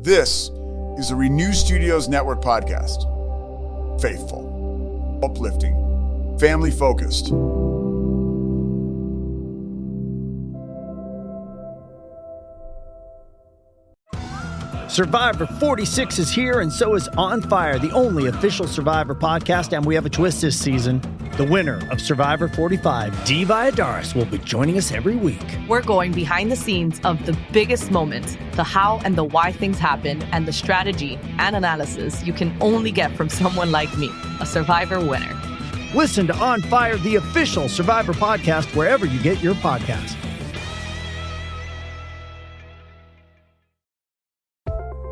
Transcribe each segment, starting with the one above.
This is a Renew Studios Network podcast. Faithful, uplifting, family-focused. Survivor 46 is here, and so is On Fire, the only official Survivor podcast, and we have a twist this season. The winner of Survivor 45, Dee Valladares, will be joining us every week. We're going behind the scenes of the biggest moments, the how and the why things happen, and the strategy and analysis you can only get from someone like me, a Survivor winner. Listen to On Fire, the official Survivor podcast, wherever you get your podcasts.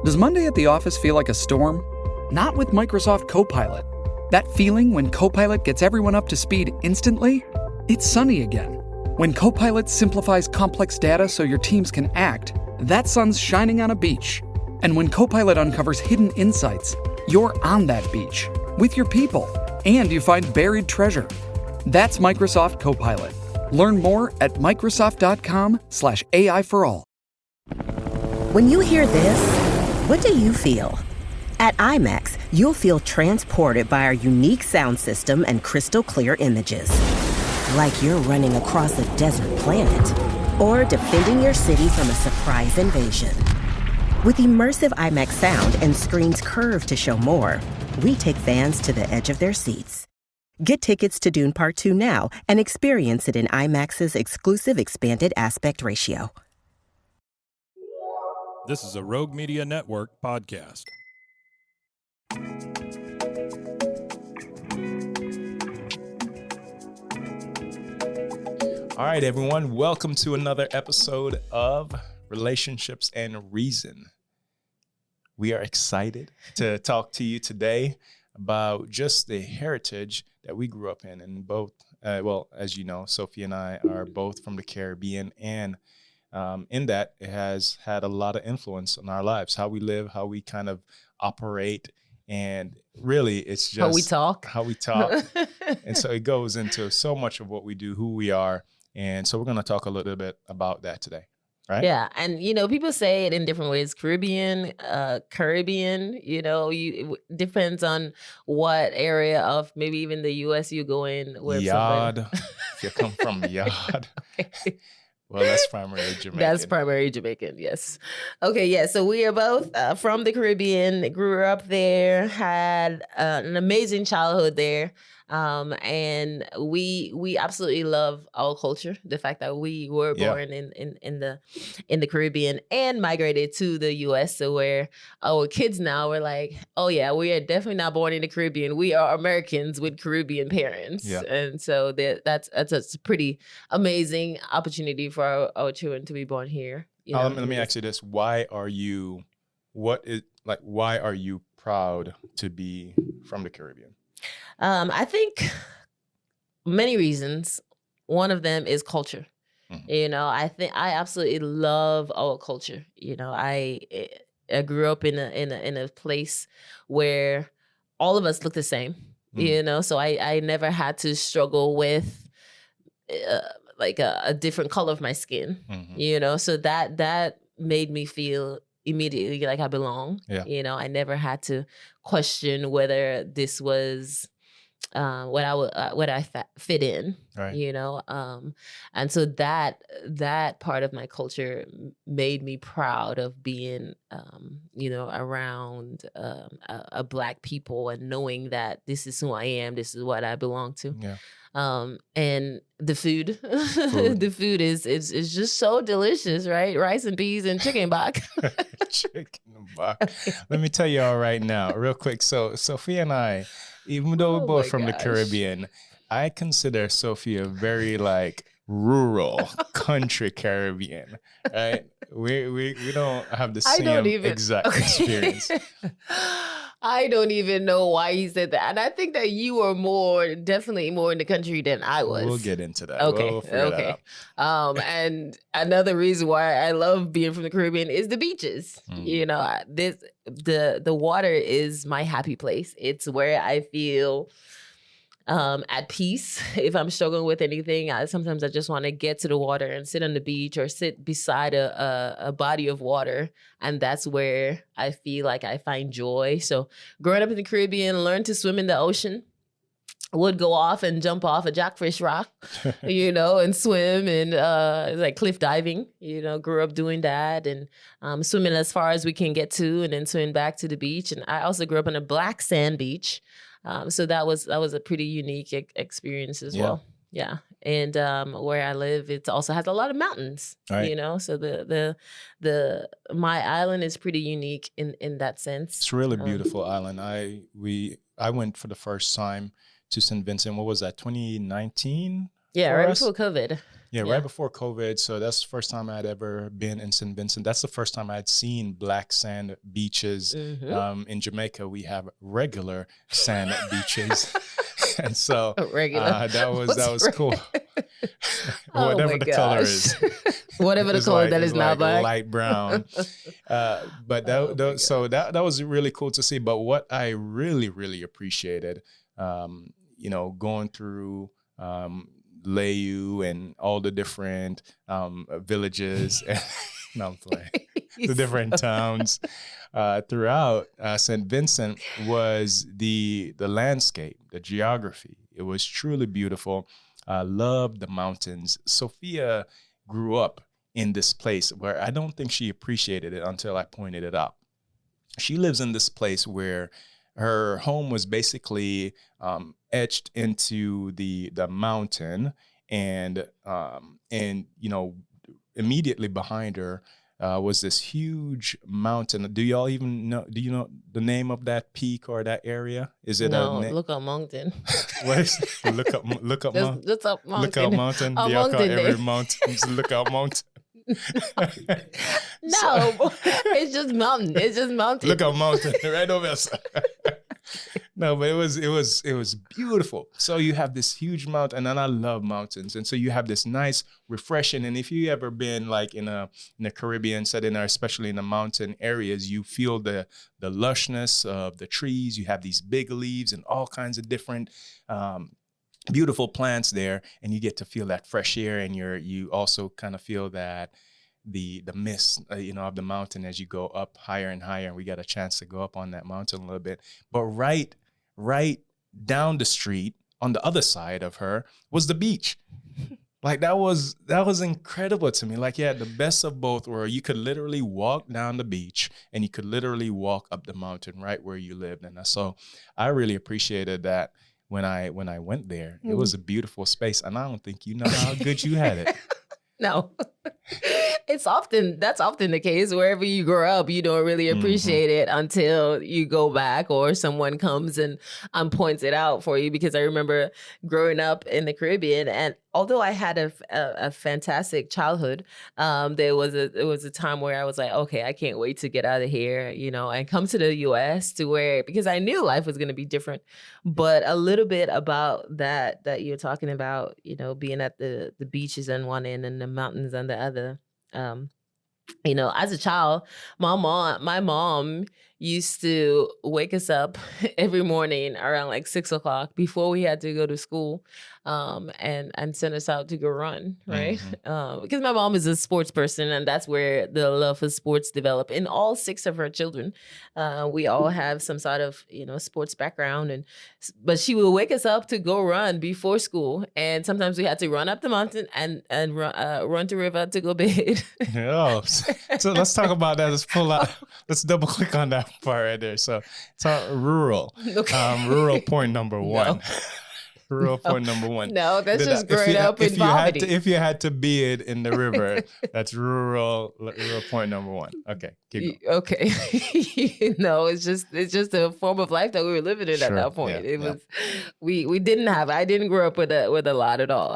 Does Monday at the office feel like a storm? Not with Microsoft Copilot. That feeling when Copilot gets everyone up to speed instantly? It's sunny again. When Copilot simplifies complex data so your teams can act, that sun's shining on a beach. And when Copilot uncovers hidden insights, you're on that beach with your people, and you find buried treasure. That's Microsoft Copilot. Learn more at Microsoft.com/AI for all. When you hear this, what do you feel? At IMAX, you'll feel transported by our unique sound system and crystal clear images. Like you're running across a desert planet or defending your city from a surprise invasion. With immersive IMAX sound and screens curved to show more, we take fans to the edge of their seats. Get tickets to Dune Part 2 now and experience it in IMAX's exclusive expanded aspect ratio. This is a Rogue Media Network podcast. All right, everyone. Welcome to another episode of Relationships and Reason. We are excited to talk to you today about just the heritage that we grew up in. And both, as you know, Sophie and I are both from the Caribbean, and in that, it has had a lot of influence on our lives, how we live, how we kind of operate, and really it's just how we talk. And so it goes into so much of what we do, who we are. And so we're going to talk a little bit about that today. Right? Yeah. And, people say it in different ways. Caribbean, it depends on what area of maybe even the U.S. you go in. Yard. If you come from Yard. Okay. Well, that's primarily Jamaican. That's primarily Jamaican, yes. Okay, yeah. So we are both from the Caribbean, grew up there, had an amazing childhood there. And we absolutely love our culture. The fact that we were born in the Caribbean and migrated to the U.S. So where our kids now are like, oh yeah, we are definitely not born in the Caribbean. We are Americans with Caribbean parents. Yeah. And so that's a pretty amazing opportunity for our children to be born here. Let me ask you this: why are you proud to be from the Caribbean? I think many reasons. One of them is culture. Mm-hmm. I think I absolutely love our culture. I grew up in a place where all of us look the same. Mm-hmm. So I never had to struggle with a different color of my skin. Mm-hmm. So that made me feel immediately like I belong. Yeah. I never had to question whether this was what I fit in. Right. And so that part of my culture made me proud of being around a Black people and knowing that this is who I am, this is what I belong to. Yeah. And the food. The food is just so delicious, right? Rice and peas and chicken bok. Chicken bok. Okay. Let me tell you all right now, real quick. So Sophie and I, even though we're both from the Caribbean, I consider Sophie a very rural country Caribbean, right? We don't have the same exact experience. I don't even know why he said that. And I think that you were definitely more in the country than I was. We'll get into that. Okay. We'll figure that out. And another reason why I love being from the Caribbean is the beaches. The water is my happy place. It's where I feel at peace. If I'm struggling with anything, sometimes I just want to get to the water and sit on the beach or sit beside a body of water. And that's where I feel like I find joy. So growing up in the Caribbean, learned to swim in the ocean. Would go off and jump off a Jackfish Rock, and swim and like cliff diving, grew up doing that and swimming as far as we can get to and then swimming back to the beach. And I also grew up on a black sand beach. So that was a pretty unique experience as well. Yeah. And where I live, it also has a lot of mountains, right. So my island is pretty unique in that sense. It's a really beautiful island. I went for the first time to St. Vincent. What was that, 2019? Yeah, right before COVID. Yeah, right before COVID. So that's the first time I had ever been in St. Vincent. That's the first time I had seen black sand beaches. Mm-hmm. In Jamaica, we have regular sand beaches. And so regular. that was cool. Whatever the color is. Whatever the color that is not black. Light brown. But that was really cool to see. But what I really, really appreciated, going through Layu and all the different villages, no, I'm playing, the different towns throughout St. Vincent was the landscape, the geography. It was truly beautiful. I loved the mountains. Sophia grew up in this place where I don't think she appreciated it until I pointed it out. She lives in this place where her home was basically etched into the mountain, and immediately behind her was this huge mountain. Do you know the name of that peak or that area? Is it Lookout Mountain? What is it? Lookout Mountain. Up Mountain. Lookout Mountain. A Do y'all call mountain every there. mountain Lookout Mountain? No, it's just mountain. It's just mountain. Lookout Mountain, right over there. No, but it was beautiful. So you have this huge mountain, and I love mountains, and so you have this nice, refreshing. And if you ever been like in a Caribbean setting, or especially in the mountain areas, you feel the lushness of the trees. You have these big leaves and all kinds of different beautiful plants there, and you get to feel that fresh air, and you also kind of feel that the mist of the mountain as you go up higher and higher. And we got a chance to go up on that mountain a little bit, but right down the street on the other side of her was the beach. Like that was incredible to me. Like, yeah, the best of both, where you could literally walk down the beach and you could literally walk up the mountain right where you lived. And so I really appreciated that when I went there. It was a beautiful space, and I don't think you know how good you had it. No. That's often the case. Wherever you grow up, you don't really appreciate it until you go back or someone comes and points it out for you. Because I remember growing up in the Caribbean, and although I had a fantastic childhood, there was a time where I was like, okay, I can't wait to get out of here, and come to the U.S. because I knew life was going to be different. But a little bit about that you're talking about, being at the beaches on one end and the mountains on the other. As a child, my mom used to wake us up every morning around like 6:00 before we had to go to school, and send us out to go run, right? Because my mom is a sports person, and that's where the love for sports developed. In all 6 of her children, we all have some sort of sports background, but she would wake us up to go run before school, and sometimes we had to run up the mountain and run to river to go bed. Yeah. So let's talk about that. Let's double click on that part right there. So it's rural. Okay. Rural point number one. Rural point number one. No, that's just growing up in poverty. If you had to be it in the river, that's rural point number one. Okay, keep going. Okay. It's just a form of life that we were living in at that point. We didn't have. I didn't grow up with a lot at all.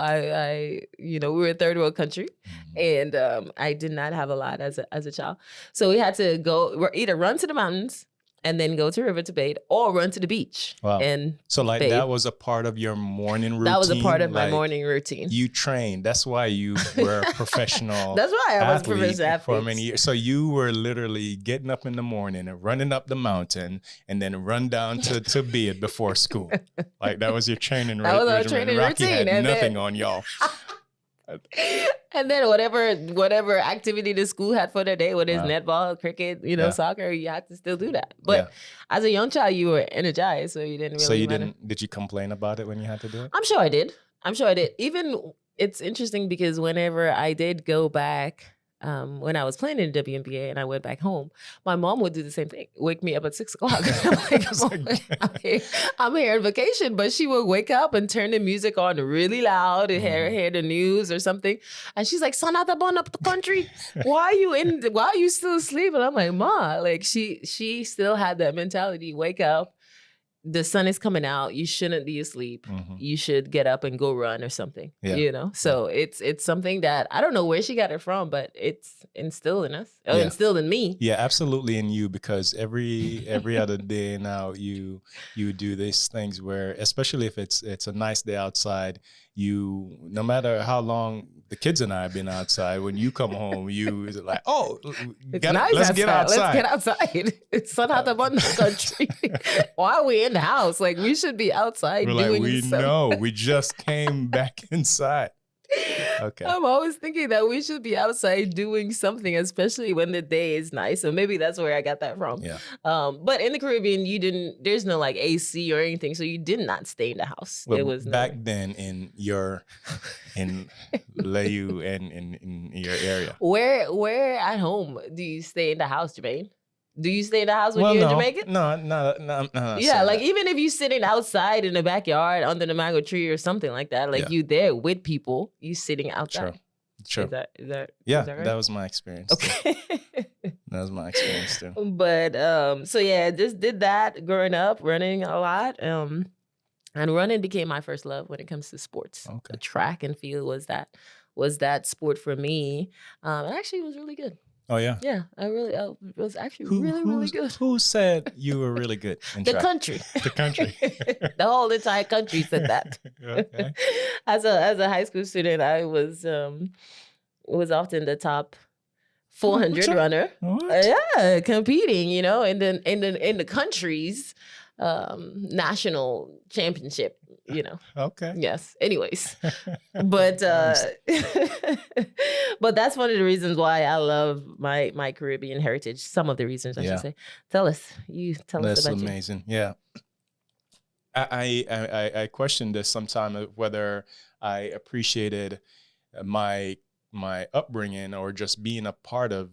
We were a third world country, and I did not have a lot as a child. So we had to go either run to the mountains and then go to River to bathe or run to the beach. Wow. And So like bathe. that was a part of your morning routine? That was a part of my Like, morning routine. You trained. That's why you were a professional That's why I was a athlete professional athlete. for many years. So you were literally getting up in the morning and running up the mountain and then run down to bed before school. Like that was your training That was our regimen. training Rocky routine, had and nothing then- on y'all. And then whatever activity the school had for the day, whether it's Wow. netball, cricket, Yeah. soccer, you had to still do that. But Yeah. as a young child, you were energized, so you didn't really So you matter. did you complain about it when you had to do it? I'm sure I did. Even it's interesting because whenever I did go back, when I was playing in the WNBA and I went back home, my mom would do the same thing. Wake me up at 6 o'clock. I'm like, "Mom, I'm here on vacation," but she would wake up and turn the music on really loud and hear the news or something. And she's like, "Son, out up the country. Why are you still asleep?" And I'm like, "Ma," like she still had that mentality. Wake up. The sun is coming out. You shouldn't be asleep. Mhm. You should get up and go run or something. Yeah. So it's something that I don't know where she got it from, but it's instilled in us, Yeah. instilled in me. Yeah, absolutely in you, because every other day now you do these things where, especially if it's a nice day outside, you, no matter how long the kids and I have been outside, when you come home, you is like, oh, It's nice let's get outside. Let's get outside. It's sun out up on the country. Why are we in the house? Like we should be outside We're like, doing we something. know, we just came back inside. Okay. I'm always thinking that we should be outside doing something, especially when the day is nice. So maybe that's where I got that from. Yeah. But in the Caribbean, there's no like AC or anything. So you did not stay in the house. Well, There was back then in Layu and in your area. Where at home do you stay in the house, Jermaine? Do you stay in the house when you're in Jamaica? No. Yeah, like even if you sitting outside in the backyard under the mango tree or something like that, like Yeah. you there with people, you sitting outside. Sure. Is that Yeah, is that right? that was my experience. too. Okay. That was my experience too. But so yeah, just did that growing up, running a lot. And running became my first love when it comes to sports. Okay. The track and field was that sport for me. And actually it was really good. Oh yeah. Yeah, I was actually really good. Who said you were really good in The track? country. The country. The whole entire country said that. Okay. As a high school student, I was often the top 400 What? runner. What? Yeah, competing, in the country's national championship, Okay. Yes. Anyways, but but that's one of the reasons why I love my Caribbean heritage. Some of the reasons I Yeah. should say. Tell us That's about you. amazing. Yeah. I questioned this sometime of whether I appreciated my upbringing or just being a part of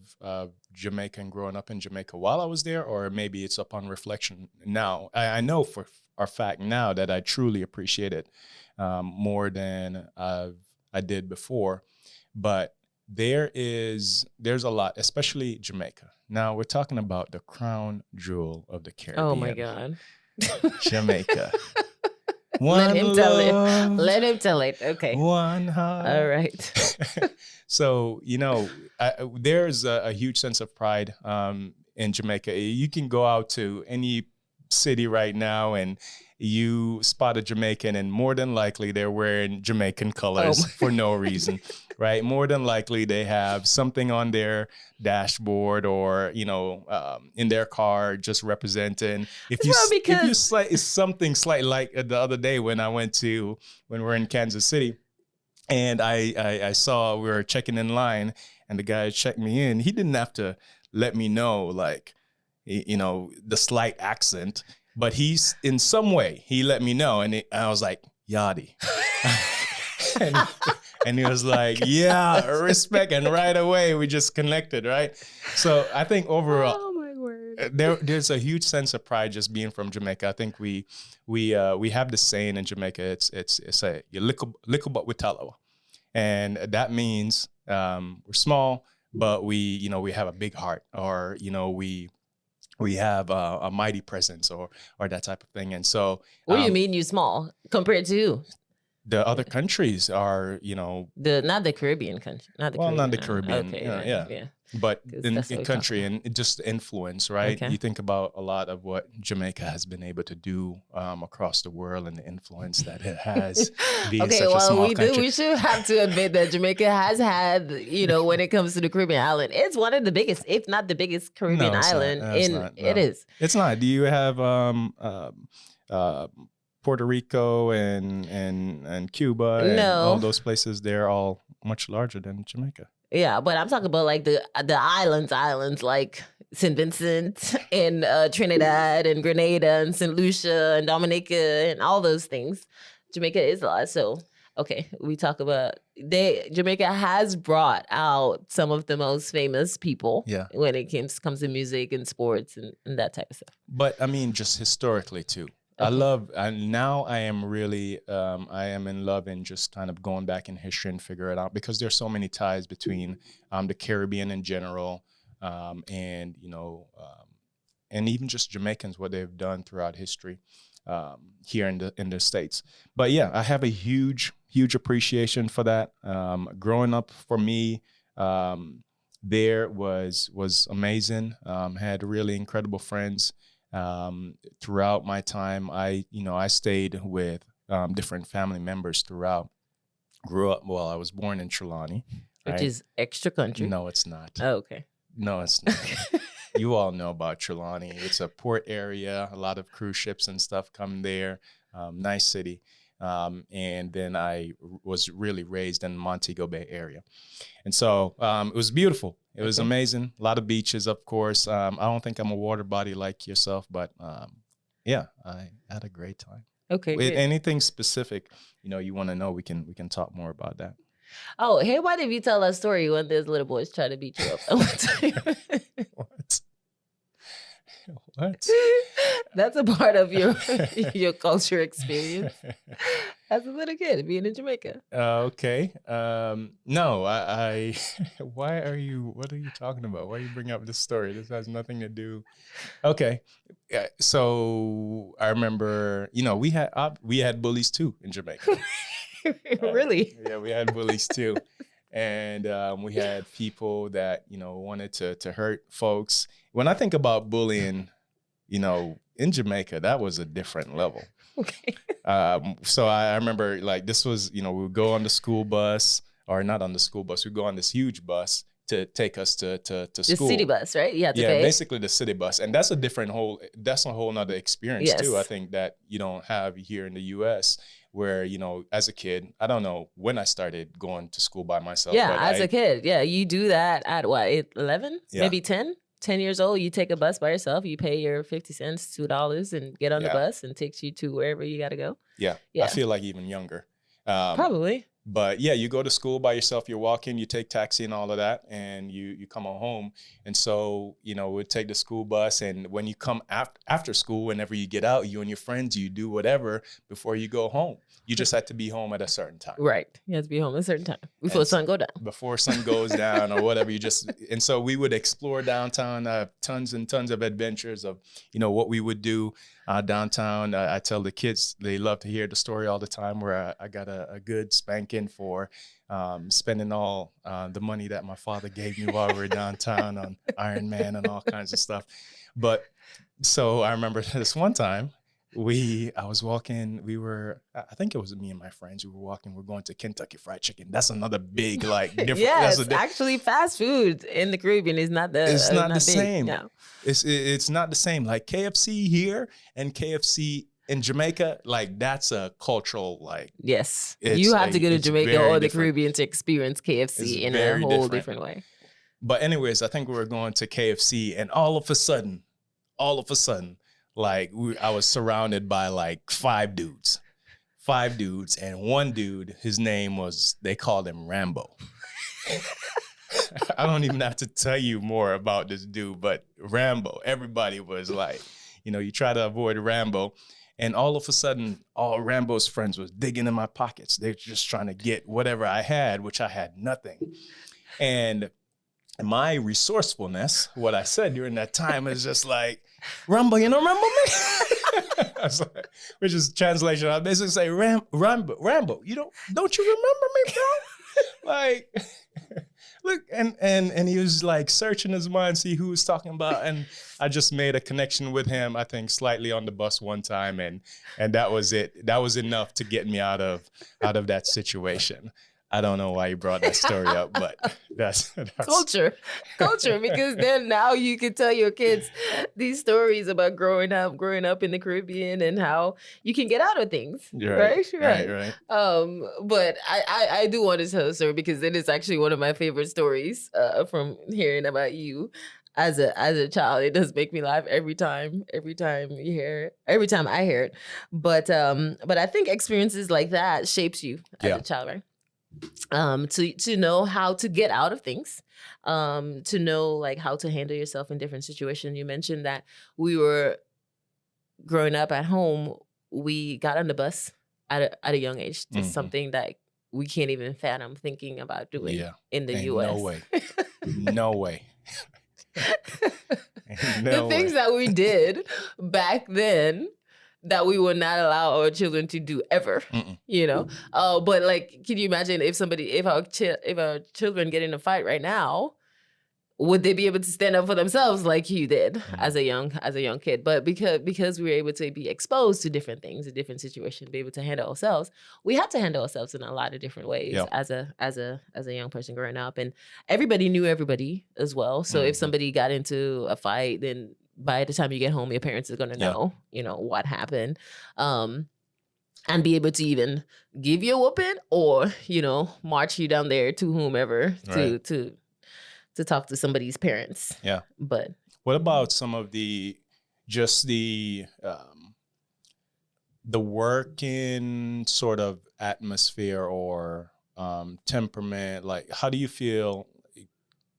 Jamaica and growing up in Jamaica while I was there, or maybe it's upon reflection now. I know for a fact now that I truly appreciate it more than I did before. But there's a lot, especially Jamaica. Now we're talking about the crown jewel of the Caribbean. Oh my God. Jamaica. Let him tell it. love, Let him tell it. Okay. One heart. All right. So, there's a huge sense of pride in Jamaica. You can go out to any city right now and you spot a Jamaican, and more than likely they're wearing Jamaican colors for no reason, right? More than likely they have something on their dashboard or, in their car just representing. It's something slightly like the other day when we're in Kansas City. And I saw we were checking in line and the guy checked me in. He didn't have to let me know, like, the slight accent, but he's in some way, he let me know. And I was like, Yachty. and he was like, yeah, respect. And right away we just connected, right? So I think overall, Oh my word. there's a huge sense of pride just being from Jamaica. I think we have the saying in Jamaica. It's a you little but we tallow, and that means we're small, but we have a big heart, or we have a mighty presence, or that type of thing. And so, What do you mean you small compared to who? the other countries are, you know, not the Caribbean country, not the Caribbean. Okay, Yeah. But 'Cause in that's what we country and just influence, right? Okay. You think about a lot of what Jamaica has been able to do across the world and the influence that it has. Being Okay, such a well, small we country. we should have to admit that Jamaica has had, you know, when it comes to the Caribbean island, it's one of the biggest, if not the biggest Caribbean No, it's not. island. No, it's In not. No. it is. It's not. Do you have Puerto Rico and Cuba and No. all those places? They're all much larger than Jamaica. Yeah, but I'm talking about like the islands like St. Vincent and Trinidad and Grenada and St. Lucia and Dominica and all those things. Jamaica is a lot. So, okay, we talk about Jamaica has brought out some of the most famous people when it comes to music and sports and that type of stuff. But I mean, just historically too. Now I am really, I am in love in just kind of going back in history and figure it out, because there's so many ties between the Caribbean in general and, you know, and even just Jamaicans, what they've done throughout history here in the States. But yeah, I have a huge appreciation for that. Growing up for me, there was amazing. Had really incredible friends. Throughout my time, I stayed with different family members throughout. I was born in Trelawney. Which is extra country. No, it's not. Oh, okay. No, it's not. You all know about Trelawney. It's a port area. A lot of cruise ships and stuff come there. Nice city. And then I was really raised in the Montego Bay area. And so it was beautiful. It was amazing. A lot of beaches, of course. I don't think I'm a water body like yourself, but yeah, I had a great time. Okay. With anything specific, you know, you want to know, we can talk more about that. Oh, hey, why did you tell that story when those little boys try to beat you up? What? That's a part of your culture experience as a little kid being in Jamaica. Okay. No, I what are you talking about? Why are you bringing up this story? This has nothing to do. Okay. So I remember, you know, we had bullies too in Jamaica. Really? Yeah, we had bullies too. And we had people that, you know, wanted to hurt folks. When I think about bullying, you know, in Jamaica, that was a different level. Okay. So I remember, like, this was, you know, we would go on the school bus, or not on the school bus, we'd go on this huge bus to take us to school. The city bus, right? You have to pay. Basically the city bus. And that's a whole nother experience too, I think, that you don't have here in the US, where, you know, as a kid, I don't know when I started going to school by myself. Yeah, as a kid. Yeah, you do that at what, 11? Yeah. Maybe 10? 10 years old, you take a bus by yourself, you pay your 50 cents, $2, and get on the bus and takes you to wherever you got to go. Yeah. I feel like even younger. Probably. But yeah, you go to school by yourself, you're walking, you take taxi and all of that, and you come on home. And so, you know, we'd take the school bus, and when you come after school, whenever you get out, you and your friends, you do whatever before you go home. You just had to be home at a certain time. Right. You have to be home at a certain time before sun go down. Before sun goes down or whatever. And so we would explore downtown, tons and tons of adventures of, you know, what we would do downtown. I tell the kids, they love to hear the story all the time, where I got a good spanking for spending all the money that my father gave me while we were downtown on Iron Man and all kinds of stuff. But so I remember this one time, I was walking, I think it was me and my friends, we're going to Kentucky Fried Chicken. That's another big, like, different. Yes, actually fast food in the Caribbean is not the It's not the big. same. No. It's not the same. Like KFC here and KFC in Jamaica, like, that's a cultural, like. Yes. You have to go to Jamaica or the Caribbean to experience KFC in a whole different way. But anyways, I think we were going to KFC, and all of a sudden, like, I was surrounded by like five dudes, and one dude, his name was, they called him Rambo. I don't even have to tell you more about this dude, but Rambo, everybody was like, you know, you try to avoid Rambo. And all of a sudden, all Rambo's friends was digging in my pockets. They're just trying to get whatever I had, which I had nothing. And my resourcefulness, what I said during that time is just like, Rambo, you know Rambo, man? Which is translation. I basically say, Rambo, don't you remember me, bro? Like, look, and he was like searching his mind, see who was talking about. And I just made a connection with him, I think slightly on the bus one time. And that was it. That was enough to get me out of that situation. I don't know why you brought that story up, but that's culture, because then now you can tell your kids these stories about growing up in the Caribbean and how you can get out of things, right? But I do want to tell a story because it is actually one of my favorite stories from hearing about you. As a child, it does make me laugh every time you hear it, every time I hear it. But I think experiences like that shapes you as a child, right? To know how to get out of things, to know like how to handle yourself in different situations. You mentioned that we were growing up at home, we got on the bus at a young age. It's something that we can't even fathom thinking about doing in the U.S. No way. The things that we did back then that we would not allow our children to do ever, you know? But like, can you imagine if our children get in a fight right now, would they be able to stand up for themselves like you did as a young kid? But because we were able to be exposed to different things, a different situation, be able to handle ourselves, we had to handle ourselves in a lot of different ways as a young person growing up. And everybody knew everybody as well. So if somebody got into a fight, then by the time you get home, your parents are going to know, you know, what happened, and be able to even give you a whooping or, you know, march you down there to whomever to talk to somebody's parents. Yeah. But what about some of the working sort of atmosphere or temperament? Like, how do you feel?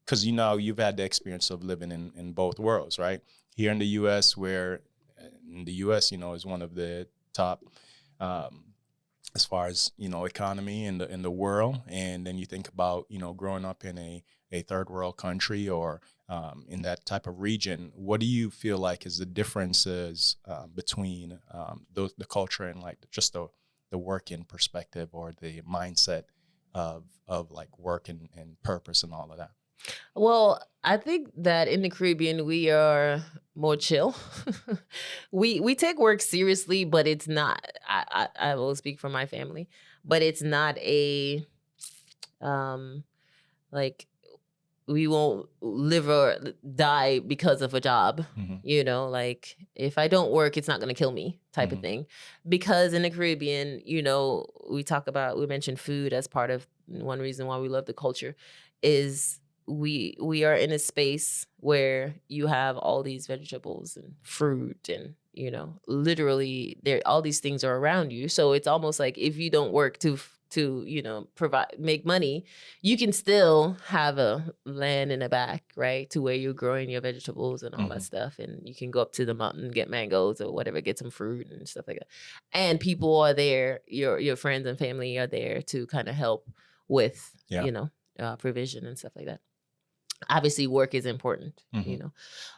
Because, you know, you've had the experience of living in both worlds, right? Here in the U.S., where in the U.S., you know, is one of the top as far as, you know, economy in the world. And then you think about, you know, growing up in a third world country or in that type of region. What do you feel like is the differences between the culture and like just the working perspective or the mindset of like work and purpose and all of that? Well, I think that in the Caribbean, we are more chill. We take work seriously, but it's not, I will speak for my family, but it's not a, like, we won't live or die because of a job, you know, like if I don't work, it's not going to kill me type of thing. Because in the Caribbean, you know, we mentioned food as part of one reason why we love the culture is we are in a space where you have all these vegetables and fruit and, you know, literally all these things are around you. So it's almost like if you don't work to you know, make money, you can still have a land in the back, right, to where you're growing your vegetables and all that stuff. And you can go up to the mountain, get mangoes or whatever, get some fruit and stuff like that. And people are there, your friends and family are there to kind of help with, you know, provision and stuff like that. Obviously, work is important, you know.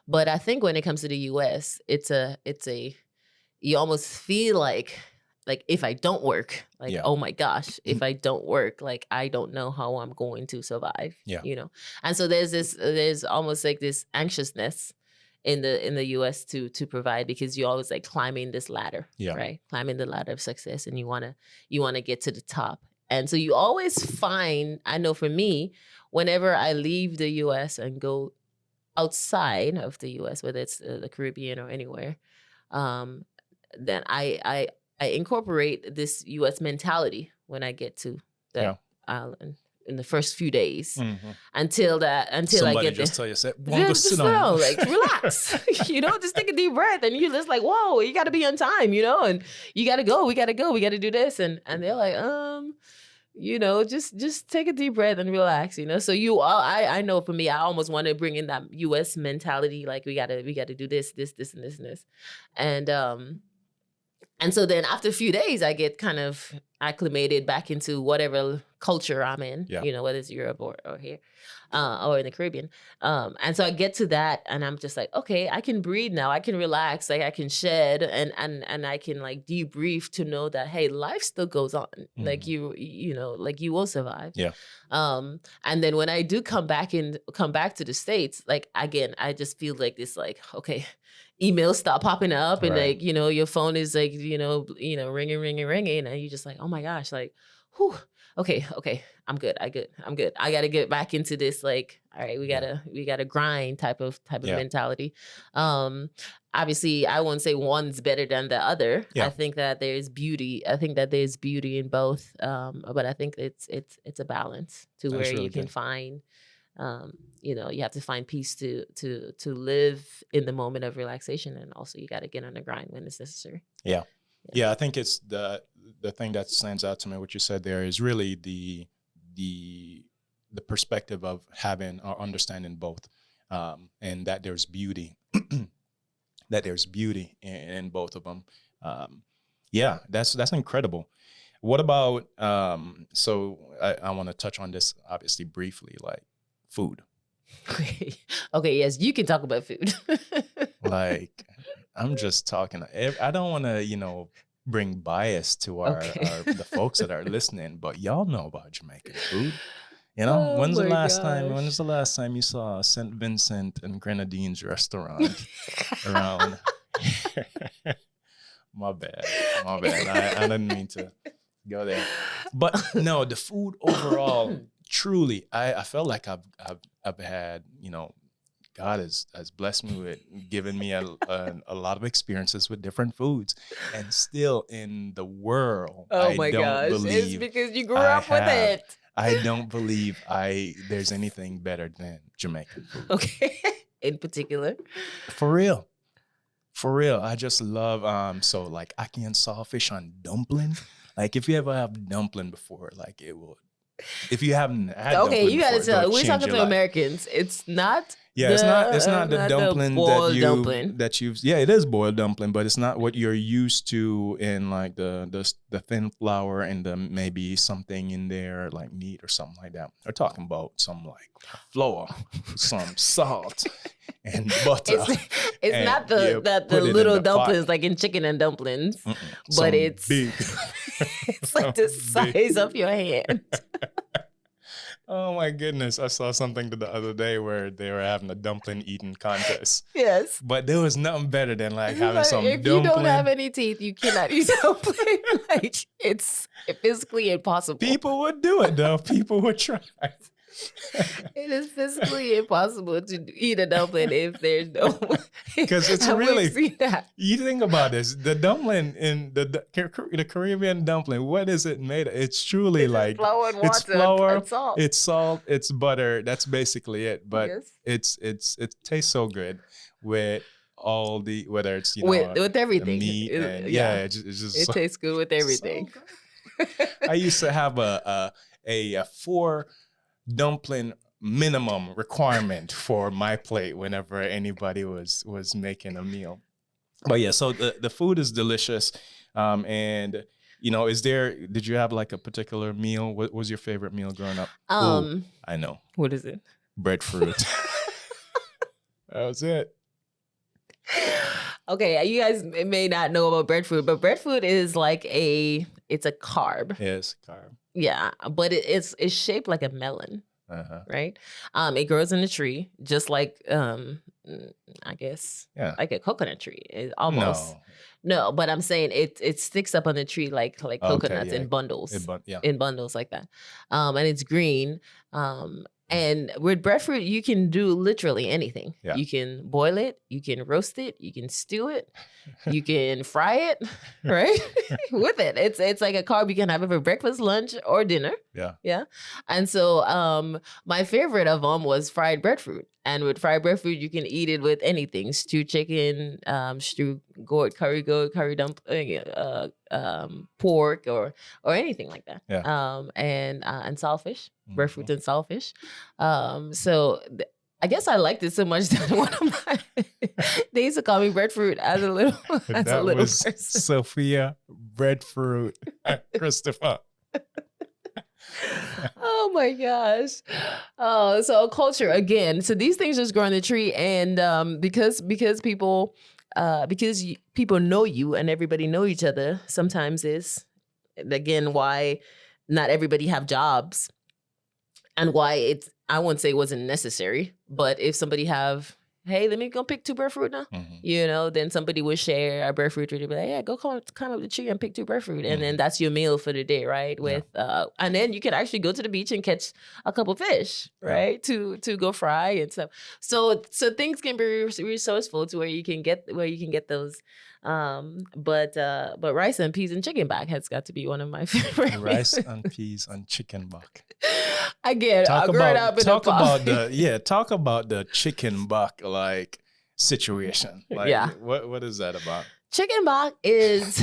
But I think when it comes to the U.S., it's a you almost feel like if I don't work, like, oh my gosh, if I don't work, like I don't know how I'm going to survive, you know. And so there's almost like this anxiousness in the U.S. to provide because you're always like climbing this ladder, right? Climbing the ladder of success, and you wanna get to the top. And so you always find, I know for me, whenever I leave the U.S. and go outside of the U.S., whether it's the Caribbean or anywhere, then I incorporate this U.S. mentality when I get to the island in the first few days until somebody I get just there. tell you, just sit down. Like relax, you know, just take a deep breath, and you're just like, whoa, you got to be on time, you know, and you got to go, we got to do this, and they're like, you know, just take a deep breath and relax, you know. So I know for me, I almost want to bring in that U.S. mentality, like we gotta do this, and so then after a few days, I get kind of acclimated back into whatever culture I'm in, Yeah. you know, whether it's Europe or here, or in the Caribbean. And so I get to that and I'm just like, okay, I can breathe now. I can relax. Like I can shed and I can like debrief to know that, hey, life still goes on. Like you know, like you will survive. Yeah. And then when I do come back to the States, like again, I just feel like this, like, okay, emails start popping up and Right. like, you know, your phone is like, ringing. And you're just like, oh my gosh, like, whew, okay. I'm good. I got to get back into this. Like, all right, we gotta grind type of Yeah. mentality. Obviously I won't say one's better than the other. Yeah. I think that there's beauty in both. But I think it's a balance to That's where really you can good. find, you have to find peace to live in the moment of relaxation, and also you got to get on the grind when it's necessary. Yeah, I think it's the thing that stands out to me, what you said there, is really the perspective of having or understanding both, and that there's beauty, in both of them. Yeah, that's incredible. What about so I want to touch on this obviously briefly, like food. Okay, yes, you can talk about food. Like, I'm just talking. I don't want to, bring bias to Okay. the folks that are listening, but y'all know about Jamaican food. When's the my last time? When gosh. was the last time you saw St. Vincent and Grenadines restaurant around? My bad. I didn't mean to go there. But no, the food overall, truly, I felt like I've had, God has blessed me with giving me a lot of experiences with different foods, and still in the world, Oh I my don't gosh, it's believe because you grew I up with have. it. I don't believe there's anything better than Jamaican food. Okay, in particular. For real. I just love so like ackee and saltfish on dumpling. Like if you ever have dumpling before, like it will. If you haven't had Okay, dumpling you got to before, tell. it'll We're change talking your to life. Americans. It's not. Yeah, it's not the dumpling boiled dumpling. that you've. Yeah, it is boiled dumpling, but it's not what you're used to in like the thin flour and the maybe something in there like meat or something like that. They're talking about some like flour, some salt, and butter. It's and not you the put it in little the pot. dumplings like in chicken and dumplings, Some but it's big. it's like the some big- size of your hand. Oh my goodness! I saw something the other day where they were having a dumpling eating contest. Yes. But there was nothing better than like having Like, some if dumpling. you don't have any teeth, you cannot eat dumpling. Like it's physically impossible. People would do it though. People would try. It is physically impossible to eat a dumpling if there's no. 'Cause it's And we've really- seen that. You think about this: the dumpling in the Caribbean dumpling. What is it made of? It's truly like Flour and it's water flour, and salt. it's salt, it's butter. That's basically it. But Yes. it tastes so good with all the whether it's with the everything. meat and it's just It so- tastes good with so everything. good. I used to have a 4 dumpling minimum requirement for my plate whenever anybody was making a meal. But yeah, so the food is delicious. And did you have like a particular meal? What was your favorite meal growing up? Ooh, I know. What is it? Breadfruit. That was it. Okay, you guys may not know about breadfruit, but breadfruit is like it's a carb. Yes, carb. Yeah, but it's shaped like a melon, Uh-huh. right? It grows in a tree, just like I guess Yeah. like a coconut tree, almost. No. No, but I'm saying it sticks up on the tree like coconuts yeah. in bundles. Yeah. In bundles like that. And it's green. And with breadfruit, you can do literally anything. Yeah. You can boil it, you can roast it, you can stew it, you can fry it, right? With it. It's like a carb you can have it for breakfast, lunch, or dinner. Yeah. Yeah. And so my favorite of them was fried breadfruit. And with fried breadfruit, you can eat it with anything: stewed chicken, stewed goat, curry dumpling, pork, or anything like that. Yeah. And saltfish, breadfruit Mhm. and saltfish. So I guess I liked it so much that one of my they used to call me breadfruit as a little That was person. Sophia Breadfruit Christopher. Oh my gosh. Oh, so culture again. So these things just grow on the tree, and because people people know you and everybody know each other. Sometimes is again why not everybody have jobs, and why it's I wouldn't say it wasn't necessary, but if somebody have, hey, let me go pick 2 breadfruit now. Then somebody would share a breadfruit tree. They'd be like, yeah, go climb up the tree and pick 2 breadfruit. And then that's your meal for the day, right? And then you can actually go to the beach and catch a couple fish, right? To go fry and stuff. So things can be resourceful to where you can get those. But rice and peas and chicken back has got to be one of my favorite. Rice and peas and chicken back. Again, Talk about the chicken back like situation. Like, Yeah. What is that about? Chicken bok is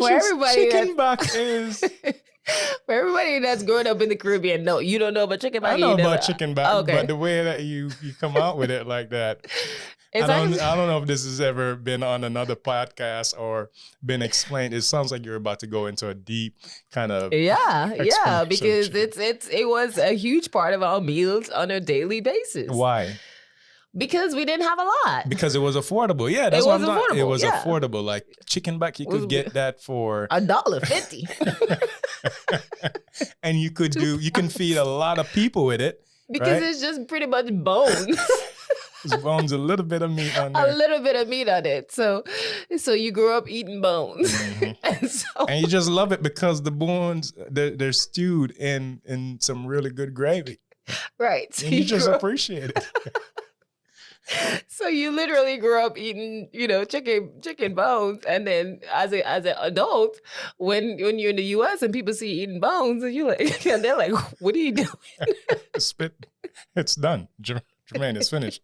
for everybody. Chicken back is. For everybody that's growing up in the Caribbean, no, you don't know about chicken bok. I know about chicken back, Okay. but the way that you come out with it like that. It's I don't know if this has ever been on another podcast or been explained. It sounds like you're about to go into a deep kind of yeah, because explanation. it was a huge part of our meals on a daily basis. Why? Because we didn't have a lot. Because it was affordable. Yeah, that's It what was I'm talking. It affordable, was yeah. affordable. Like chicken back, you could get that for $1.50. and you can feed a lot of people with it. Because right? it's just pretty much bones. There's bones, a little bit of meat on A there. little bit of meat on it. So you grew up eating bones. And you just love it because the bones, they're stewed in some really good gravy. Right. So And you just grew up- appreciate it. So you literally grew up eating, chicken bones, and then as an adult, when you're in the U.S. and people see you eating bones, and and they're like, "What are you doing?" Spit. It's done. Jermaine, it's finished.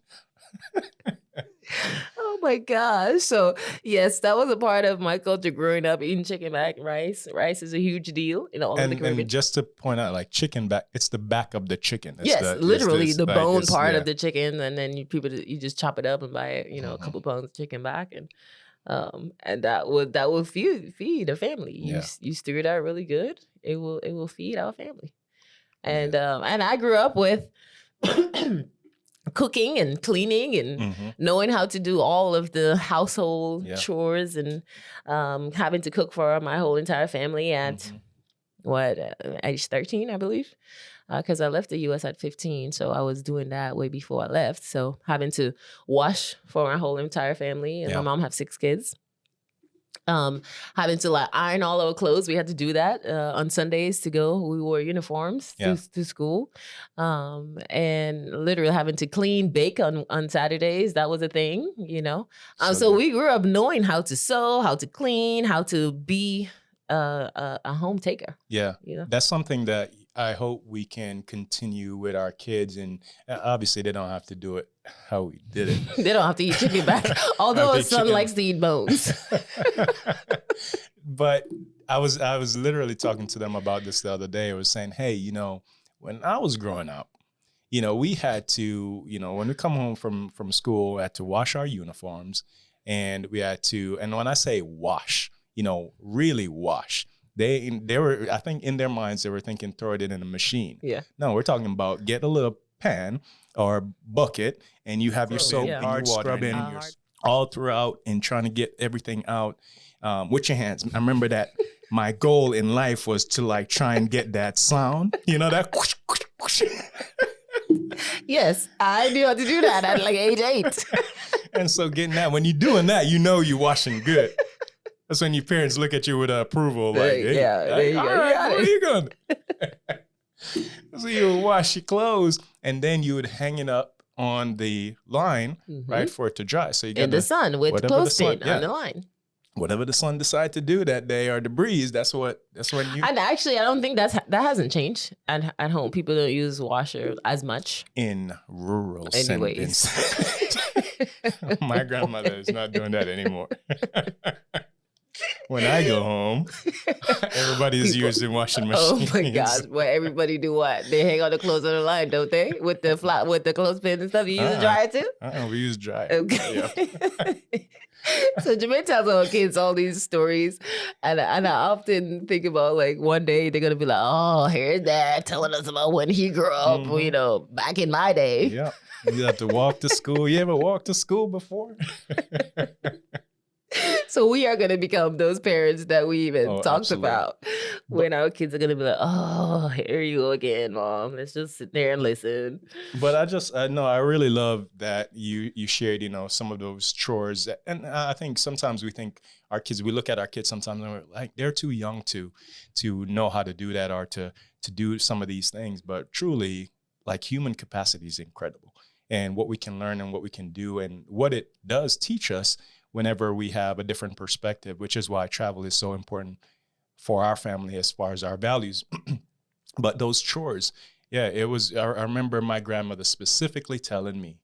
Oh my gosh! So yes, that was a part of my culture growing up, eating chicken back rice. Rice is a huge deal in all of the Caribbean. And just to point out, like chicken back, it's the back of the chicken. It's Literally the bone part yeah. of the chicken, and then you just chop it up and buy a couple pounds of chicken back, and that will feed a family. You stir it out really good. It will feed our family, and I grew up with cooking and cleaning and knowing how to do all of the household chores, and having to cook for my whole entire family at age 13, I believe, because I left the U.S. at 15, so I was doing that way before I left. So having to wash for my whole entire family, and my mom have 6 kids. Having to iron all our clothes. We had to do that on Sundays to go. We wore uniforms to school. And literally having to bake on Saturdays. That was a thing, So we grew up knowing how to sew, how to clean, how to be a home taker. Yeah. That's something that I hope we can continue with our kids. And obviously they don't have to do it how we did it. They don't have to eat chicken back. Although our son likes to eat bones. But I was literally talking to them about this the other day. I was saying, hey, when I was growing up, we had to, when we come home from school, we had to wash our uniforms, and we had to, and when I say wash, really wash. They were, I think in their minds, they were thinking throw it in a machine. Yeah. No, we're talking about get a little pan or bucket, and you have your soap and your water scrubbing all throughout and trying to get everything out with your hands. I remember that my goal in life was to try and get that sound, that whoosh, whoosh, whoosh. Yes, I knew how to do that at age 8. And so getting that, when you're doing that, you're washing good. That's when your parents look at you with approval, there you go. All right, what are you going to So you would wash your clothes, and then you would hang it up on the line, right, for it to dry. So you get in the sun with the clothespin on the line. Whatever the sun decide to do that day, or the breeze, that's when you. And actually, I don't think that hasn't changed at home. People don't use washer as much in rural anyways. My grandmother is not doing that anymore. When I go home, everybody's using washing machines. Oh my God! Well, everybody do what? They hang on the clothes on the line, don't they? With the clothespin and stuff. You use a dryer too? We use dryer. Okay. Yeah. So Jermaine tells our kids all these stories, and I often think about like one day they're gonna be like, "Oh, here's Dad telling us about when he grew up, you know, back in my day." Yeah, you have to walk to school. You ever walked to school before? So we are gonna become those parents that we even talked absolutely. about when our kids are gonna be like, "Oh, here you go again, Mom. Let's just sit there and listen." But I really love that you shared, you know, some of those chores. And I think sometimes we think we look at our kids sometimes and we're like, they're too young to know how to do that or to do some of these things. But truly, like, human capacity is incredible, and what we can learn and what we can do and what it does teach us whenever we have a different perspective, which is why travel is so important for our family as far as our values. But those chores, yeah, I remember my grandmother specifically telling me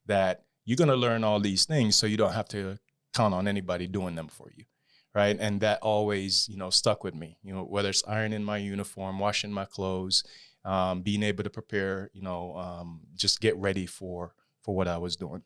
that you're going to learn all these things so you don't have to count on anybody doing them for you, right? And that always, you know, stuck with me, you know, whether it's ironing my uniform, washing my clothes, being able to prepare, you know, just get ready for what I was doing.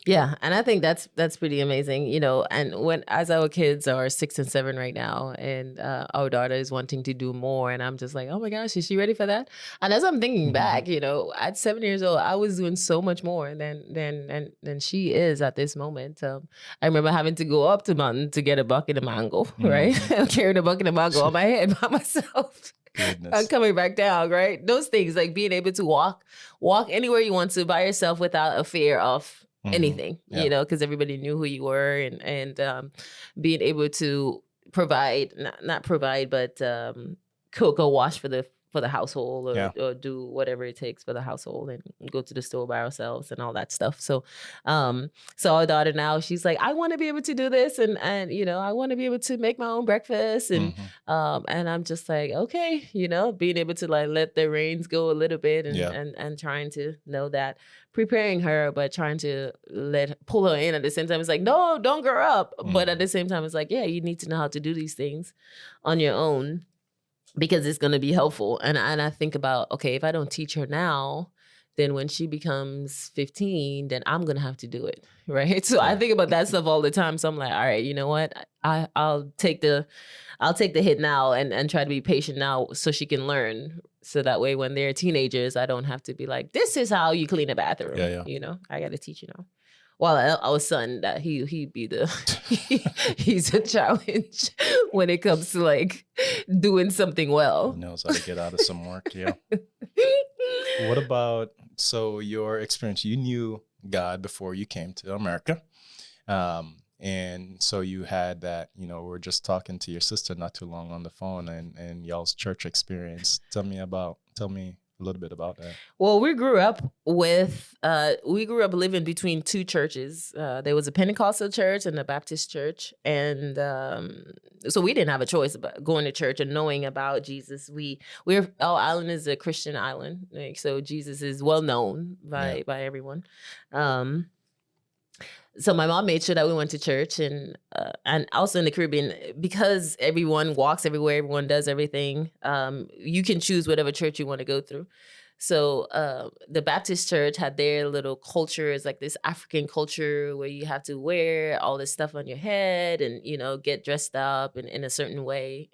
Yeah, and I think that's pretty amazing, you know. And as our kids are 6 and 7 right now, and our daughter is wanting to do more, and I'm just like, oh my gosh, is she ready for that? And as I'm thinking back, you know, at 7 years old, I was doing so much more than she is at this moment. I remember having to go up to mountain to get a bucket of mango, right? Carrying a bucket of mango on my head by myself. I'm coming back down, right? Those things, like being able to walk anywhere you want to by yourself without a fear of anything, you know, because everybody knew who you were, and being able to provide, not provide, but cook or wash for the household, or do whatever it takes for the household, and go to the store by ourselves and all that stuff. So our daughter now, she's like, I want to be able to do this, and you know, I want to be able to make my own breakfast, and I'm just like, okay, you know, being able to like let the reins go a little bit, and trying to know that, preparing her, but trying to pull her in at the same time. It's like, no, don't grow up. But at the same time, it's like, yeah, you need to know how to do these things on your own, because it's going to be helpful. And I think about, okay, if I don't teach her now, then when she becomes 15, then I'm going to have to do it, right? So I think about that stuff all the time. So I'm like, all right, you know what? I'll take the hit now, and try to be patient now so she can learn. So that way when they're teenagers, I don't have to be like, this is how you clean a bathroom. You know, I got to teach you now. Well, our son, that he'd be he's a challenge when it comes to like doing something well. He knows how to get out of some work. Yeah. What about, so your experience, you knew God before you came to America. And so you had that, you know, we were just talking to your sister not too long on the phone, and y'all's church experience. Tell me a little bit about that. Well, we grew up living between two churches. There was a Pentecostal church and a Baptist church. And so we didn't have a choice about going to church and knowing about Jesus. Our island is a Christian island. Like, so Jesus is well known by everyone. So my mom made sure that we went to church, and also in the Caribbean, because everyone walks everywhere, everyone does everything. You can choose whatever church you want to go through. So the Baptist church had their little culture. It's like this African culture where you have to wear all this stuff on your head and, you know, get dressed up in a certain way.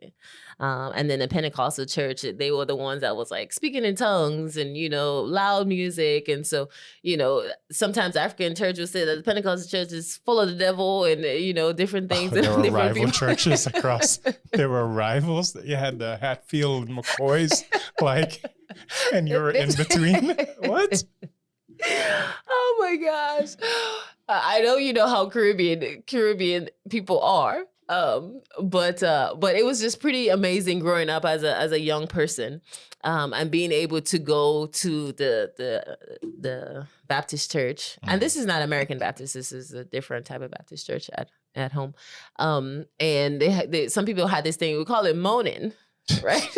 And then the Pentecostal church, they were the ones that was like speaking in tongues and, you know, loud music. And so, you know, sometimes African church would say that the Pentecostal church is full of the devil and, you know, different things. There were rival churches across. There were rivals. You had the Hatfield McCoys, like, and you were in between. What? Oh my gosh. I know you know how Caribbean people are. But it was just pretty amazing growing up as a young person, and being able to go to the Baptist church. And this is not American Baptist. This is a different type of Baptist church at home. And some people had this thing, we call it moaning, right?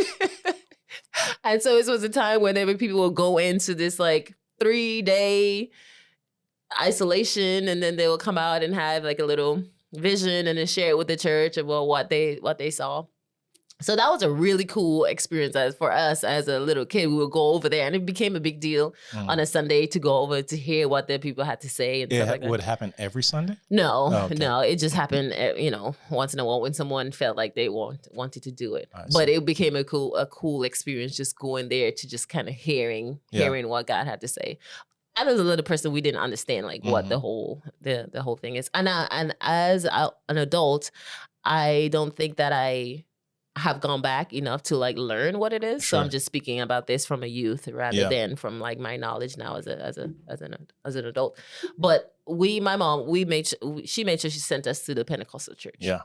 And so it was a time whenever people would go into this like 3-day isolation, and then they will come out and have like a little vision and then share it with the church about what they saw. So that was a really cool experience for us as a little kid. We would go over there, and it became a big deal on a Sunday to go over to hear what the people had to say and stuff like that. Would happen every Sunday? No, okay. no, it just happened, once in a while when someone felt like they wanted to do it. I see. But it became a cool experience just going there to just kind of hearing what God had to say. And as a little person, we didn't understand like what the whole thing is. And as an adult, I don't think that I have gone back enough to like learn what it is. Sure. So I'm just speaking about this from a youth rather than from like my knowledge now as an adult. But my mom, she made sure she sent us to the Pentecostal church. Yeah.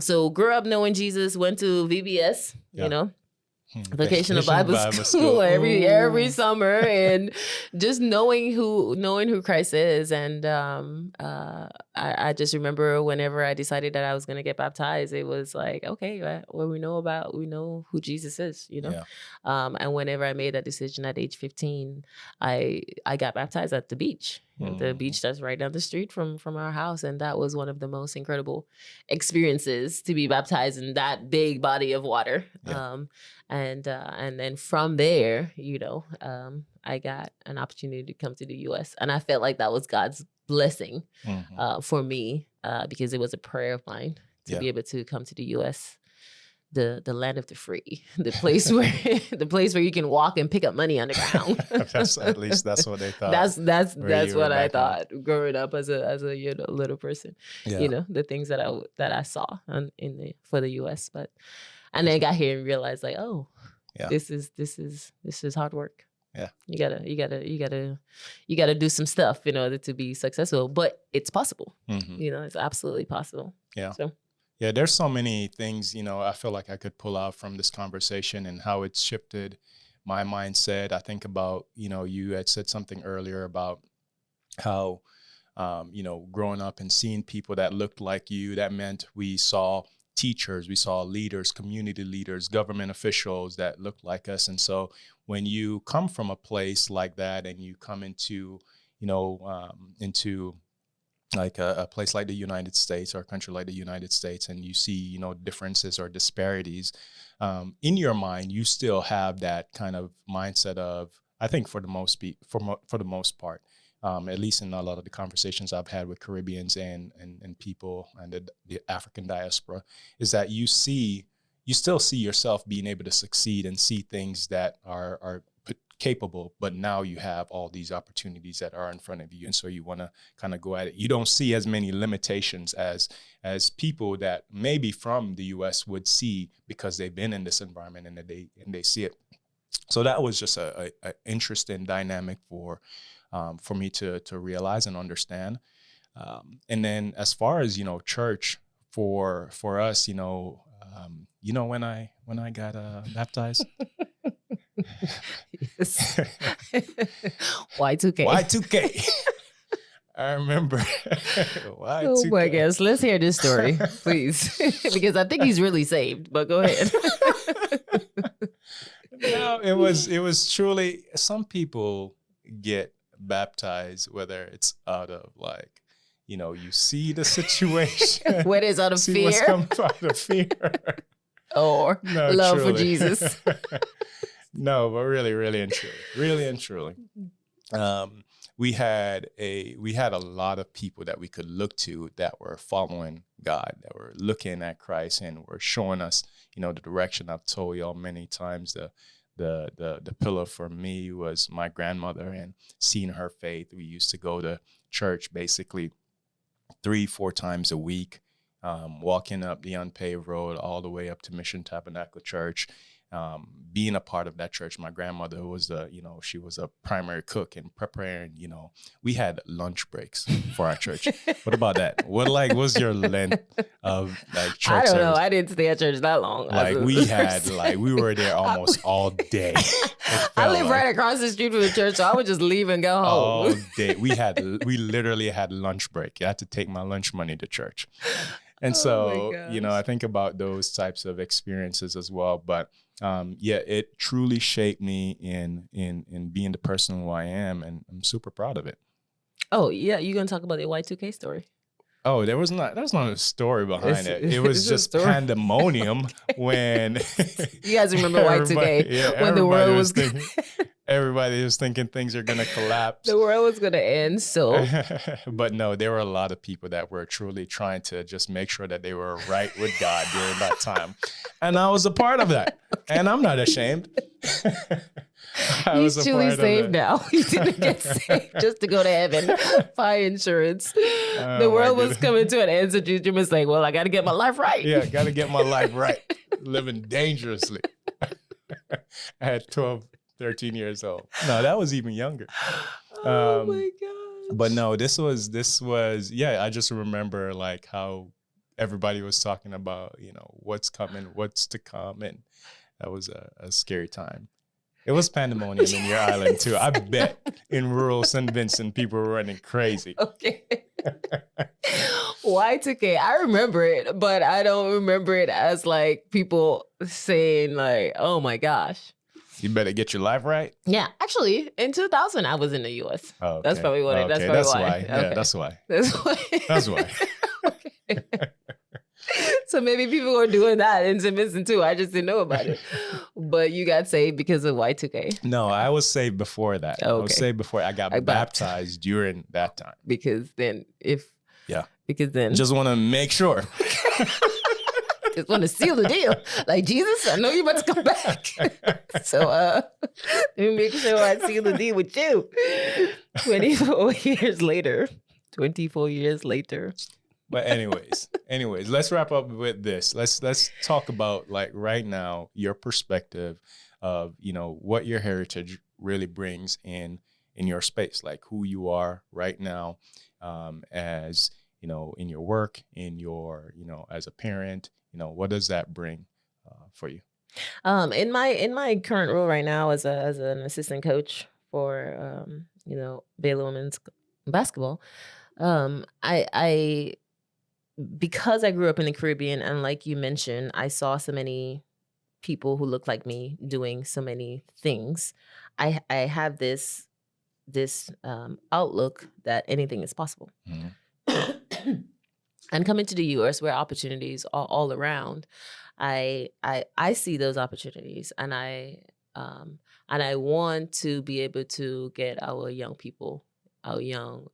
So grew up knowing Jesus, went to VBS, Vocational Bible School every summer, and just knowing who Christ is. And I just remember whenever I decided that I was going to get baptized, it was like, okay, well, we know who Jesus is, and whenever I made that decision at age 15, I got baptized at the beach. The beach that's right down the street from our house. And that was one of the most incredible experiences, to be baptized in that big body of water. Yeah. And then from there, I got an opportunity to come to the U.S. And I felt like that was God's blessing for me, because it was a prayer of mine to be able to come to the U.S., the land of the free, the place where you can walk and pick up money on the ground. At least that's what they thought. That's what I thought growing up as a little person. Yeah. The things that I saw for the U.S. And then I got here and realized like, oh, this is hard work. Yeah. You gotta do some stuff in order to be successful, but it's possible. It's absolutely possible. Yeah. So. Yeah, there's so many things, I feel like I could pull out from this conversation and how it's shifted my mindset. I think about, you had said something earlier about how, growing up and seeing people that looked like you, that meant we saw teachers, we saw leaders, community leaders, government officials that looked like us. And so when you come from a place like that and you come into like a place like the United States or a country like the United States, and you see, differences or disparities, in your mind, you still have that kind of mindset of, I think for the most part, at least in a lot of the conversations I've had with Caribbeans and people and the African diaspora, is that you still see yourself being able to succeed and see things that are capable, but now you have all these opportunities that are in front of you, and so you want to kind of go at it. You don't see as many limitations as people that maybe from the U.S. would see, because they've been in this environment and they see it. So that was just a interesting dynamic for me to realize and understand. And then as far as church for us, when I got baptized. Yes. Y2K. Y2K. I remember. Y2K. Oh my gosh, let's hear this story, please, because I think he's really saved. But go ahead. No, it was truly. Some people get baptized, whether it's out of like, you see the situation, whether it's out of fear, what's coming out of fear, or love for Jesus. No, but really and truly, we had a lot of people that we could look to that were following God, that were looking at Christ and were showing us, the direction. I've told y'all many times the pillar for me was my grandmother, and seeing her faith. We used to go to church basically 3-4 times a week, walking up the unpaved road all the way up to Mission Tabernacle Church. Being a part of that church, my grandmother was she was a primary cook and preparing, we had lunch breaks for our church. What about that? What was your length of like church I don't service? know. I didn't stay at church that long. We were there almost all day. I live right across the street from the church, so I would just leave and go home. All day. We literally had lunch break. I had to take my lunch money to church. And so, I think about those types of experiences as well. But it truly shaped me in being the person who I am, and I'm super proud of it. Oh, yeah. You're going to talk about the Y2K story? Oh, there's not a story behind it. It was it's a just story. pandemonium when You guys remember Y2K when the world was thinking, everybody was thinking things are gonna collapse. the world was gonna end. So But no, there were a lot of people that were truly trying to just make sure that they were right with God during that time. And I was a part of that. And I'm not ashamed. I was he's a truly part of saved that. now. He didn't get saved just to go to heaven. Fire insurance. Oh, The my world was goodness. coming to an end. So Jim was like, well, I got to get my life right. Yeah, got to get my life right. Living dangerously. At 12, 13 years old. No, that was even younger. Oh Um, my God. But no, this was, yeah, I just remember like how everybody was talking about, what's coming, what's to come. And that was a scary time. It was pandemonium in your island too. I bet in rural St. Vincent, people were running crazy. Okay. Y2K. I remember it, but I don't remember it as like people saying like, oh my gosh. You better get your life right. Yeah. Actually, in 2000, I was in the US. Oh, That's okay. probably what it, that's Okay, probably that's why. why. Yeah, Okay. that's why. That's why. That's why. Okay. So maybe people were doing that in St. Vincent too. I just didn't know about it. But you got saved because of Y2K. No, I was saved before that. I was Okay. saved before I got Like baptized during that time. Because then just Just want to make sure. want to seal the deal. Like, Jesus, I know you're about to come back. So let me make sure I seal the deal with you. 24 years later. But anyways, let's wrap up with this. Let's talk about like right now your perspective of what your heritage really brings in your space, like who you are right now, as in your work, in your as a parent. What does that bring for you? In my current role right now as an assistant coach for Baylor women's basketball, I because I grew up in the Caribbean, and like you mentioned, I saw so many people who look like me doing so many things. I have this outlook that anything is possible. Mhm. And coming to the US where opportunities are all around, I see those opportunities, and I want to be able to get our young people, our young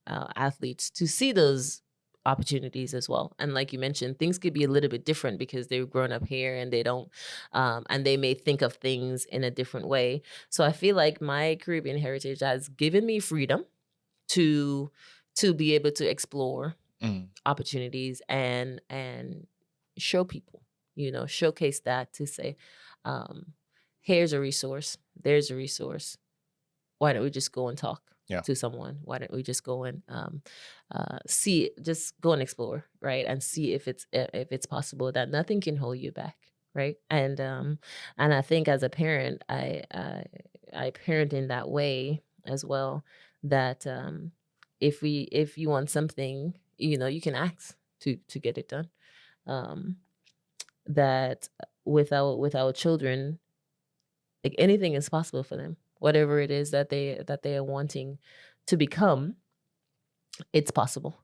athletes to see those opportunities as well. And like you mentioned, things could be a little bit different because they've grown up here and they don't, and they may think of things in a different way. So I feel like my Caribbean heritage has given me freedom to be able to explore opportunities and show people, showcase that, to say, here's a resource, there's a resource. Why don't we just go and talk to someone? Why don't we just go and just go and explore, right? And see if it's possible, that nothing can hold you back, right? And I think as a parent, I parent in that way as well, that if you want something, you can ask to get it done. That with our children, like, anything is possible for them. Whatever it is that they are wanting to become, it's possible.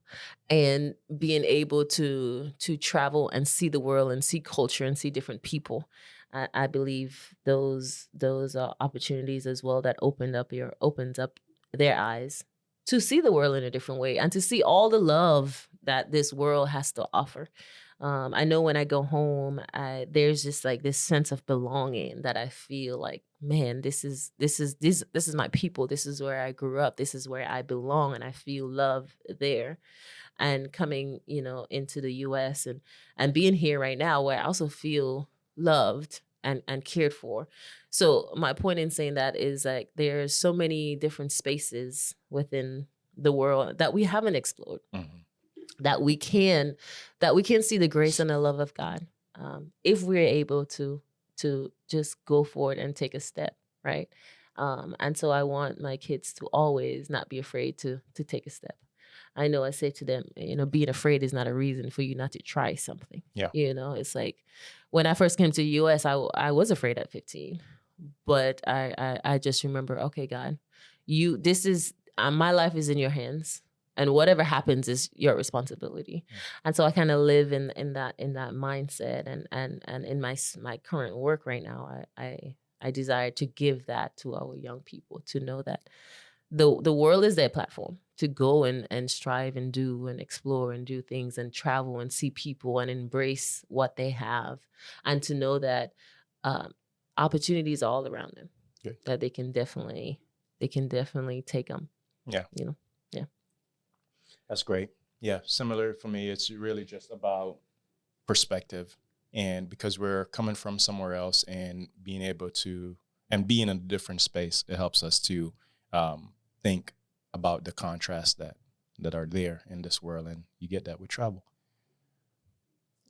And being able to travel and see the world and see culture and see different people, I believe those are opportunities as well that opens up their eyes to see the world in a different way and to see all the love that this world has to offer. I know when I go home, there's just like this sense of belonging that I feel like, man, this is my people. This is where I grew up. This is where I belong, and I feel love there. And coming, into the U.S. and being here right now, where I also feel loved and cared for. So my point in saying that is, like, there's so many different spaces within the world that we haven't explored. Mm-hmm. That we can see the grace and the love of God, if we're able to just go forward and take a step, right? And so I want my kids to always not be afraid to take a step. I know I say to them, being afraid is not a reason for you not to try something. Yeah. It's like when I first came to the U.S., I was afraid at 15, but I just remember, okay, God, my life is in your hands. and whatever happens is your responsibility. And so I kind of live in that mindset, and in my current work right now, I desire to give that to our young people, to know that the world is their platform to go and strive and do and explore and do things and travel and see people and embrace what they have, and to know that opportunities are all around them. Good. That they can definitely take them. Yeah. Yeah. That's great. Yeah. Similar for me, it's really just about perspective. And because we're coming from somewhere else and being able to, and being in a different space, it helps us to think about the contrasts that are there in this world. And you get that with travel.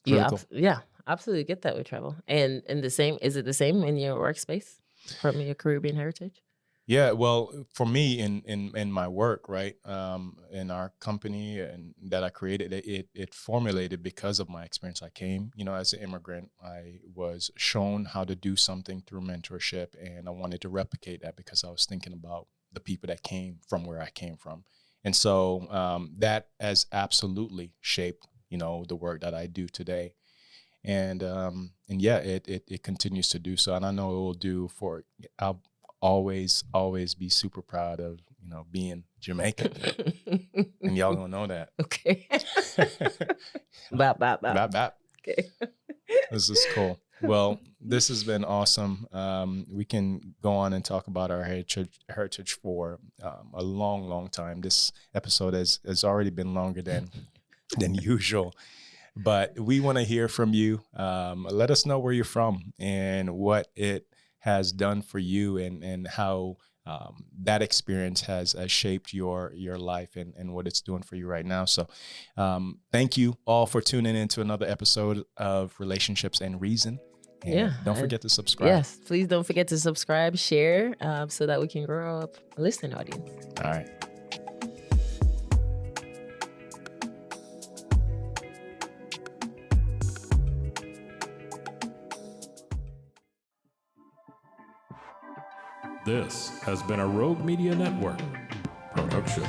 Yeah, absolutely get that with travel. And is it the same in your workspace from your Caribbean heritage? Yeah, well, for me in my work, right, in our company and that I created, it formulated because of my experience. I came, as an immigrant, I was shown how to do something through mentorship, and I wanted to replicate that because I was thinking about the people that came from where I came from. And so that has absolutely shaped, the work that I do today. And yeah, it continues to do so. And I know it will do I'll always be super proud of, being Jamaican. And y'all gonna know that. Okay. Bap, bap, bap. Bap, bap. Okay. This is cool. Well, this has been awesome. We can go on and talk about our heritage for a long, long time. This episode has already been longer than usual. But we want to hear from you. Let us know where you're from and what it has done for you, and how that experience has shaped your life and what it's doing for you right now. So thank you all for tuning in to another episode of Relationships and Reason. And don't forget to subscribe. Yes, please don't forget to subscribe, share, so that we can grow up a listening audience. All right. This has been a Rogue Media Network production.